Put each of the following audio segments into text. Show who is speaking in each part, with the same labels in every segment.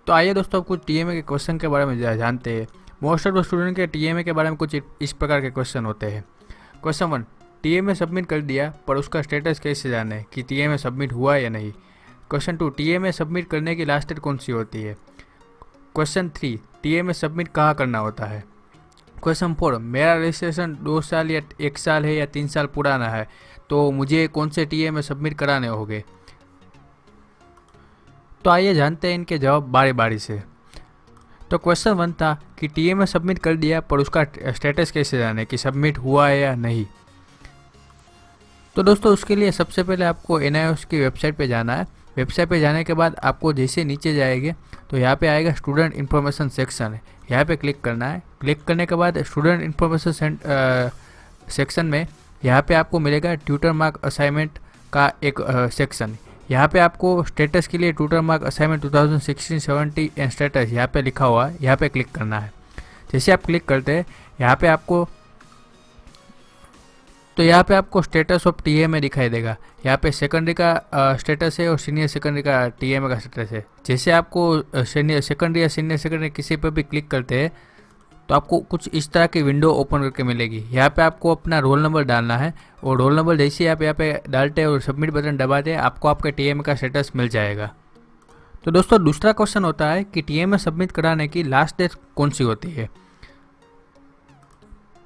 Speaker 1: तो आइए दोस्तों, कुछ टीएमए के क्वेश्चन के बारे में जानते हैं। मोस्ट ऑफ द स्टूडेंट के टीएमए के बारे में कुछ इस प्रकार के क्वेश्चन होते हैं। क्वेश्चन 1, टीएमए सबमिट कर दिया पर उसका स्टेटस कैसे जाने कि टीएमए सबमिट हुआ या नहीं। क्वेश्चन 2, टीएमए सबमिट करने की लास्ट डेट कौन सी होती है। क्वेश्चन 3, टीएमए सबमिट कहाँ करना होता है। क्वेश्चन 4, मेरा रजिस्ट्रेशन 2 साल या 1 साल है या 3 साल पुराना है, तो मुझे कौन से टीएमए सबमिट कराने होंगे। तो आइए जानते हैं इनके जवाब बारी बारी से। तो क्वेश्चन 1 था कि टीएमए सबमिट कर दिया पर उसका स्टेटस कैसे जाने कि सबमिट हुआ है या नहीं। तो दोस्तों उसके लिए सबसे पहले आपको NIOS की वेबसाइट पे जाना है। वेबसाइट पे जाने के बाद आपको जैसे नीचे जाएंगे तो यहाँ पे आएगा स्टूडेंट इन्फॉर्मेशन सेक्शन है, यहाँ पे क्लिक करना है। क्लिक करने के बाद स्टूडेंट इन्फॉर्मेशन सेक्शन में यहाँ पे आपको मिलेगा ट्यूटर मार्क असाइनमेंट का एक सेक्शन। यहाँ पे आपको स्टेटस के लिए tutor mark assignment 2016-17 and status यहाँ पे लिखा हुआ है, यहाँ पे क्लिक करना है। जैसे आप क्लिक करते हैं यहाँ पे आपको स्टेटस ऑफ टीएमए दिखाई देगा। यहाँ पे सेकेंडरी का स्टेटस है और सीनियर सेकेंडरी का टीएमए का स्टेटस है। जैसे आपको सीनियर सेकेंडरी या सीनियर सेकेंडरी किसी पर भी क्लिक करते हैं तो आपको कुछ इस तरह की विंडो ओपन करके मिलेगी। यहाँ पे आपको अपना रोल नंबर डालना है और रोल नंबर जैसे ही आप यहाँ पे डालते हैं और सबमिट बटन दबाते हैं आपको आपके टीएमए का स्टेटस मिल जाएगा। तो दोस्तों दूसरा क्वेश्चन होता है कि टीएमए सबमिट कराने की लास्ट डेट कौन सी होती है।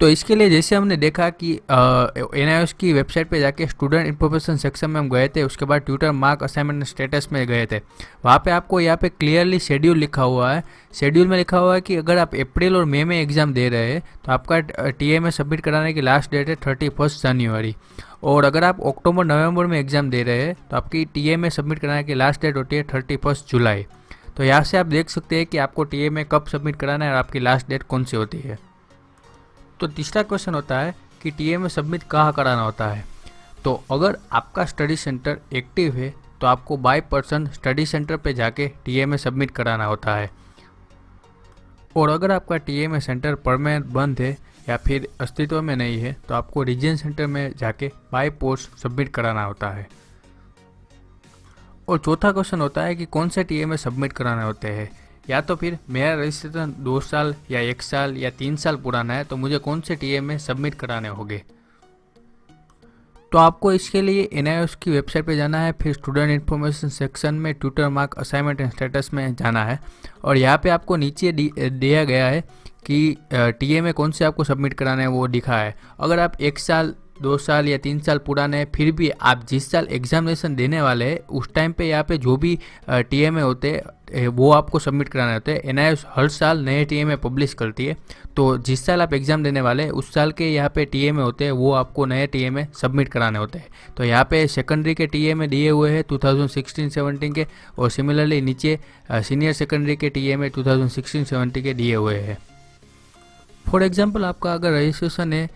Speaker 1: तो इसके लिए जैसे हमने देखा कि NIOS की वेबसाइट पे जाके स्टूडेंट इन्फॉर्मेशन सेक्शन में हम गए थे, उसके बाद ट्यूटर मार्क असाइनमेंट स्टेटस में गए थे। वहाँ पे आपको यहाँ पे क्लियरली शेड्यूल लिखा हुआ है। शेड्यूल में लिखा हुआ है कि अगर आप अप्रैल और मई में एग्ज़ाम दे रहे हैं तो आपका टीएमए सबमिट कराने की लास्ट डेट है 31 जनवरी। और अगर आप अक्टूबर नवंबर में एग्ज़ाम दे रहे हैं तो आपकी टीएमए सबमिट कराने की लास्ट डेट होती है 31 जुलाई। तो यहाँ से आप देख सकते हैं कि आपको टीएमए कब सबमिट कराना है और आपकी लास्ट डेट कौन सी होती है। तो तीसरा क्वेश्चन होता है कि टीएमए सबमिट कहाँ कराना होता है। तो अगर आपका स्टडी सेंटर एक्टिव है तो आपको बाय पर्सन स्टडी सेंटर पे जाके टीएमए सबमिट कराना होता है। और अगर आपका टीएमए सेंटर परमानेंट बंद है या फिर अस्तित्व में नहीं है तो आपको रीजन सेंटर में जाके बाय पोस्ट सबमिट कराना होता है। और चौथा क्वेश्चन होता है कि कौन से टीएमए सबमिट कराने होते हैं। या तो फिर मेरा रजिस्ट्रेशन 2 साल या 1 साल या 3 साल पुराना है तो मुझे कौन से टीएमए सबमिट कराने होंगे। तो आपको इसके लिए NIOS की वेबसाइट पे जाना है, फिर स्टूडेंट इन्फॉर्मेशन सेक्शन में tutor mark assignment and status में जाना है। और यहाँ पे आपको नीचे दिया गया है कि टीएमए कौन से आपको सबमिट कराना है वो दिखा है। अगर आप 1 साल 2 साल या 3 साल पुराने हैं फिर भी आप जिस साल एग्जामिनेशन देने वाले हैं उस टाइम पे यहाँ पे जो भी टीएमए होते हैं वो आपको सबमिट कराने होते हैं। NIOS हर साल नए टीएमए पब्लिश करती है, तो जिस साल आप एग्ज़ाम देने वाले हैं उस साल के यहाँ पे टीएमए होते हैं वो आपको नए टीएमए सबमिट कराने होते हैं। तो यहाँ पे सेकेंडरी के टीएमए दिए हुए हैं 2016-17 के, और सिमिलरली नीचे सीनियर सेकेंडरी के टीएमए 2016-17 के दिए हुए हैं। फॉर एग्जाम्पल आपका अगर रजिस्ट्रेशन है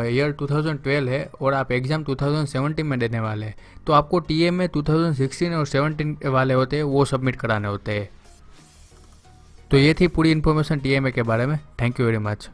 Speaker 1: ईयर 2012 है और आप एग्ज़ाम 2017 में देने वाले हैं तो आपको टीएमए 2016 और 17 वाले होते हैं वो सबमिट कराने होते हैं। तो ये थी पूरी इन्फॉर्मेशन टीएमए के बारे में। Thank you very much.